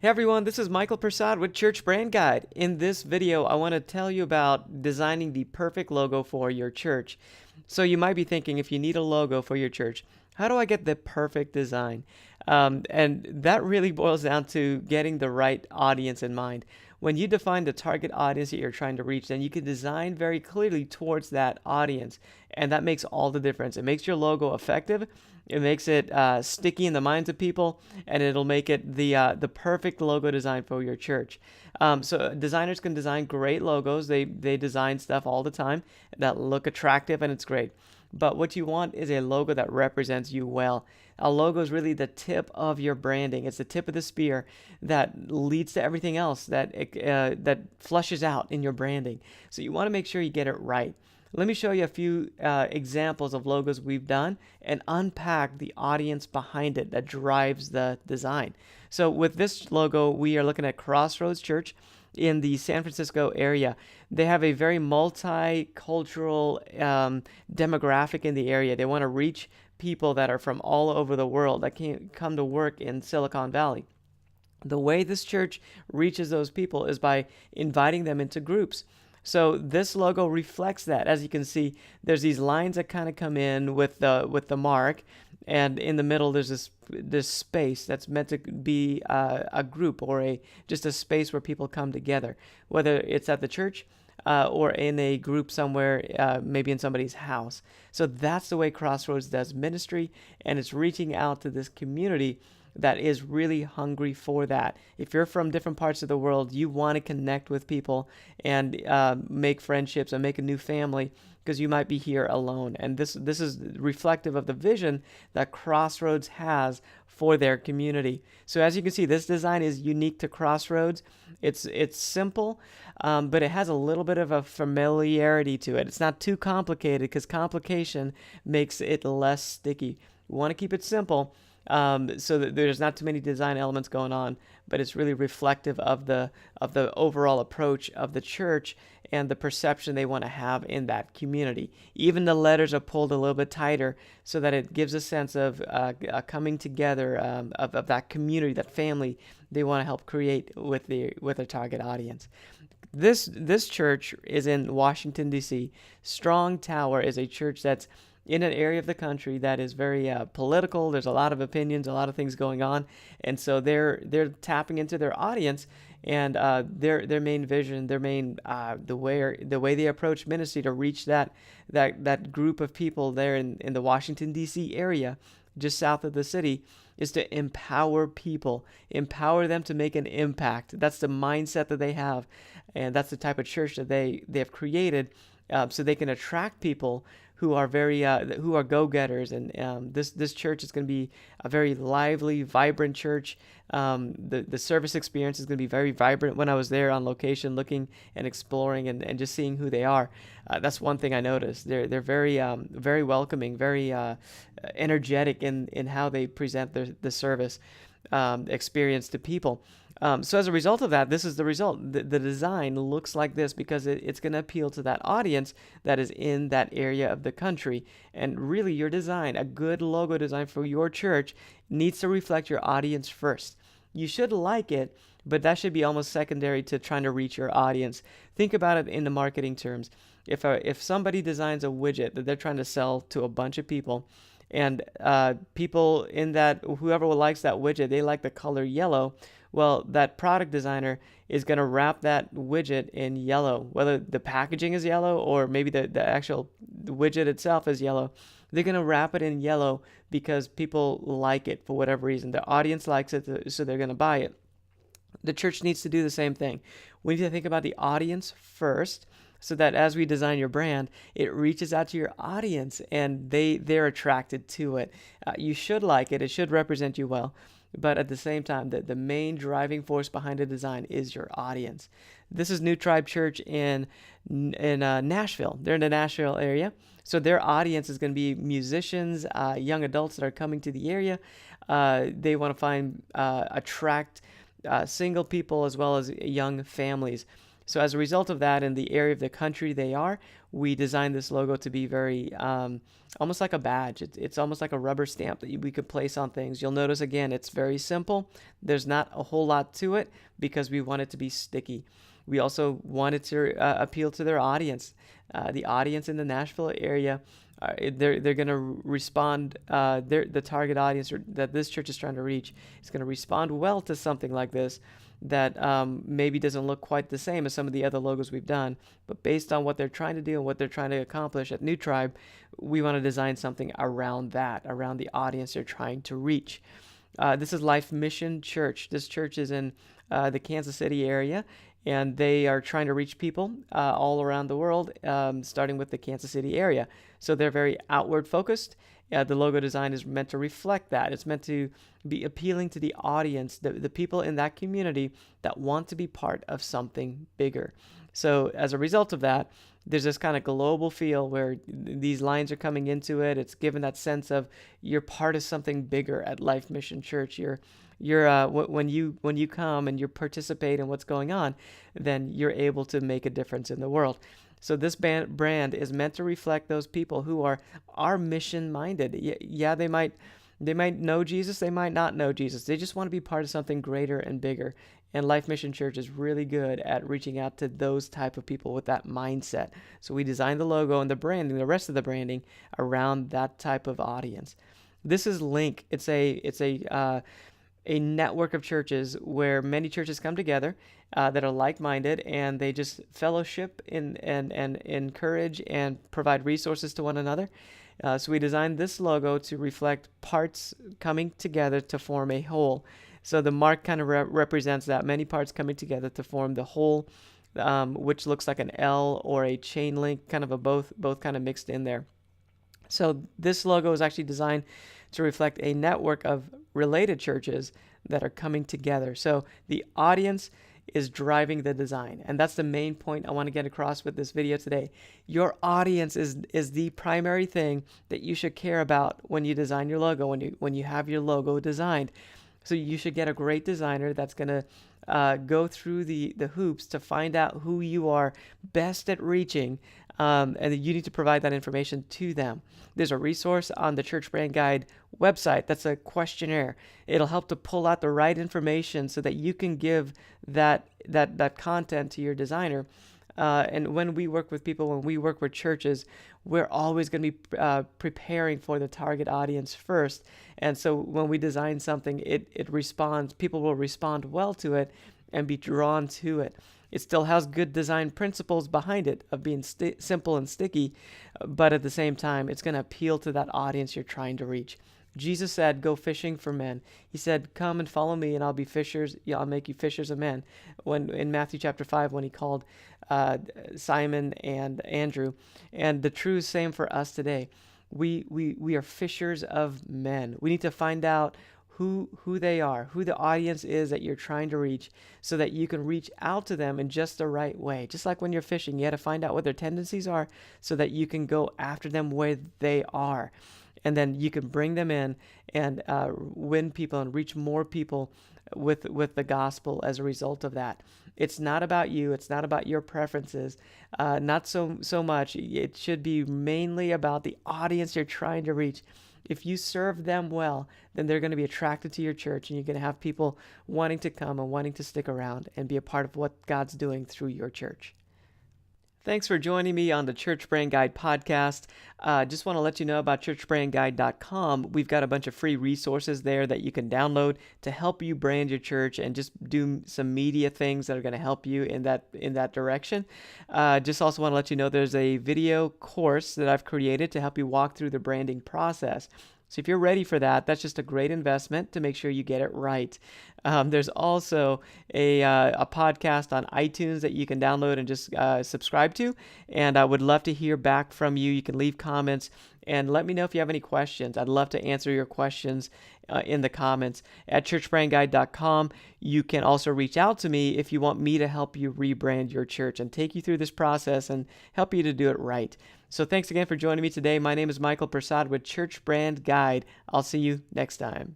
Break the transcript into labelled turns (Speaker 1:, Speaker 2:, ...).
Speaker 1: Hey everyone, this is Michael Prasad with Church Brand Guide. In this video, I want to tell you about designing the perfect logo for your church. So you might be thinking, if you need a logo for your church, how do I get the perfect design? And that really boils down to getting the right audience in mind. When you define the target audience that you're trying to reach, then you can design very clearly towards that audience. And that makes all the difference. It makes your logo effective. It makes it sticky in the minds of people, and it'll make it the perfect logo design for your church. So designers can design great logos. They design stuff all the time that look attractive, and it's great. But what you want is a logo that represents you well. A logo is really the tip of your branding. It's the tip of the spear that leads to everything else that flushes out in your branding. So you want to make sure you get it right. Let me show you a few examples of logos we've done and unpack the audience behind it that drives the design. So with this logo, we are looking at Crossroads Church in the San Francisco area. They have a very multicultural demographic in the area. They want to reach people that are from all over the world that can come to work in Silicon Valley. The way this church reaches those people is by inviting them into groups. So this logo reflects that. As you can see, there's these lines that kind of come in with the mark, and in the middle there's this space that's meant to be a group or just a space where people come together, whether it's at the church or in a group somewhere, maybe in somebody's house. So that's the way Crossroads does ministry, and it's reaching out to this community that is really hungry for that. If you're from different parts of the world, you want to connect with people and make friendships and make a new family, because you might be here alone. And this is reflective of the vision that Crossroads has for their community. So as you can see, this design is unique to Crossroads. It's simple, but it has a little bit of a familiarity to it. It's not too complicated, because complication makes it less sticky. We want to keep it simple, so that there's not too many design elements going on, but it's really reflective of the overall approach of the church and the perception they want to have in that community. Even the letters are pulled a little bit tighter so that it gives a sense of a coming together of that community, that family they want to help create with their target audience. This church is in Washington, D.C. Strong Tower is a church that's in an area of the country that is very political. There's a lot of opinions, a lot of things going on, and so they're tapping into their audience and their main vision, their main the way they approach ministry to reach that group of people there in the Washington D.C. area, just south of the city, is to empower people, empower them to make an impact. That's the mindset that they have, and that's the type of church that they have created, so they can attract people who are who are go-getters. And this church is going to be a very lively, vibrant church. The service experience is going to be very vibrant. When I was there on location, looking and exploring and just seeing who they are, that's one thing I noticed. They're very welcoming, very energetic in how they present the service experience to people. So as a result of that, this is the result. The design looks like this because it's going to appeal to that audience that is in that area of the country. And really, your design, a good logo design for your church, needs to reflect your audience first. You should like it, but that should be almost secondary to trying to reach your audience. Think about it in the marketing terms. If somebody designs a widget that they're trying to sell to a bunch of people, and people in that, whoever likes that widget, they like the color yellow. Well, that product designer is going to wrap that widget in yellow, whether the packaging is yellow or maybe the actual widget itself is yellow. They're going to wrap it in yellow because people like it for whatever reason. The audience likes it, so they're going to buy it. The church needs to do the same thing. We need to think about the audience first, so that as we design your brand, it reaches out to your audience and they're attracted to it. You should like it. It should represent you well. But at the same time, the main driving force behind the design is your audience. This is New Tribe Church in Nashville. They're in the Nashville area. So their audience is going to be musicians, young adults that are coming to the area. They want to attract single people as well as young families. So as a result of that, in the area of the country they are, we designed this logo to be very almost like a badge. It's almost like a rubber stamp that we could place on things. You'll notice again, it's very simple. There's not a whole lot to it because we want it to be sticky. We also wanted to appeal to their audience. The audience in the Nashville area, they're going to respond. The target audience that this church is trying to reach is going to respond well to something like this that maybe doesn't look quite the same as some of the other logos we've done. But based on what they're trying to do and what they're trying to accomplish at New Tribe, we want to design something around that, around the audience they're trying to reach. This is Life Mission Church. This church is in the Kansas City area, and they are trying to reach people all around the world, starting with the Kansas City area. So they're very outward focused. The logo design is meant to reflect that. It's meant to be appealing to the audience, the people in that community that want to be part of something bigger. So as a result of that, there's this kind of global feel where these lines are coming into it. It's given that sense of you're part of something bigger at Life Mission Church. When you come and you participate in what's going on, then you're able to make a difference in the world. So this brand is meant to reflect those people who are mission minded. Yeah, they might know Jesus, they might not know Jesus. They just want to be part of something greater and bigger. And Life Mission Church is really good at reaching out to those type of people with that mindset. So we designed the logo and the branding, the rest of the branding, around that type of audience. This is Link. It's a network of churches where many churches come together that are like-minded, and they just fellowship and encourage and provide resources to one another. So we designed this logo to reflect parts coming together to form a whole. So the mark kind of represents that, many parts coming together to form the whole, which looks like an L or a chain link, kind of a both kind of mixed in there. So this logo is actually designed to reflect a network of related churches that are coming together. So the audience is driving the design, and that's the main point I want to get across with this video today. Your audience is the primary thing that you should care about when you design your logo, when you have your logo designed. So you should get a great designer that's going to go through the hoops to find out who you are best at reaching, and you need to provide that information to them. There's a resource on the Church Brand Guide website that's a questionnaire. It'll help to pull out the right information so that you can give that content to your designer. And when we work with people, when we work with churches, we're always going to be preparing for the target audience first. And so when we design something, it responds, people will respond well to it and be drawn to it. It still has good design principles behind it of being simple and sticky, but at the same time, it's going to appeal to that audience you're trying to reach. Jesus said, "Go fishing for men." He said, "Come and follow me, and I'll be fishers. Yeah, I'll make you fishers of men." When in Matthew chapter 5, when he called Simon and Andrew, and the true same for us today. We are fishers of men. We need to find out who they are, who the audience is that you're trying to reach, so that you can reach out to them in just the right way. Just like when you're fishing, you got to find out what their tendencies are so that you can go after them where they are. And then you can bring them in and win people and reach more people with the gospel as a result of that. It's not about you. It's not about your preferences. Not so much. It should be mainly about the audience you're trying to reach. If you serve them well, then they're going to be attracted to your church, and you're going to have people wanting to come and wanting to stick around and be a part of what God's doing through your church. Thanks for joining me on the Church Brand Guide podcast. Just want to let you know about churchbrandguide.com. We've got a bunch of free resources there that you can download to help you brand your church and just do some media things that are going to help you in that direction. Just also want to let you know there's a video course that I've created to help you walk through the branding process. So if you're ready for that, that's just a great investment to make sure you get it right. There's also a podcast on iTunes that you can download and just subscribe to. And I would love to hear back from you. You can leave comments and let me know if you have any questions. I'd love to answer your questions in the comments at churchbrandguide.com. You can also reach out to me if you want me to help you rebrand your church and take you through this process and help you to do it right. So thanks again for joining me today. My name is Michael Persad with Church Brand Guide. I'll see you next time.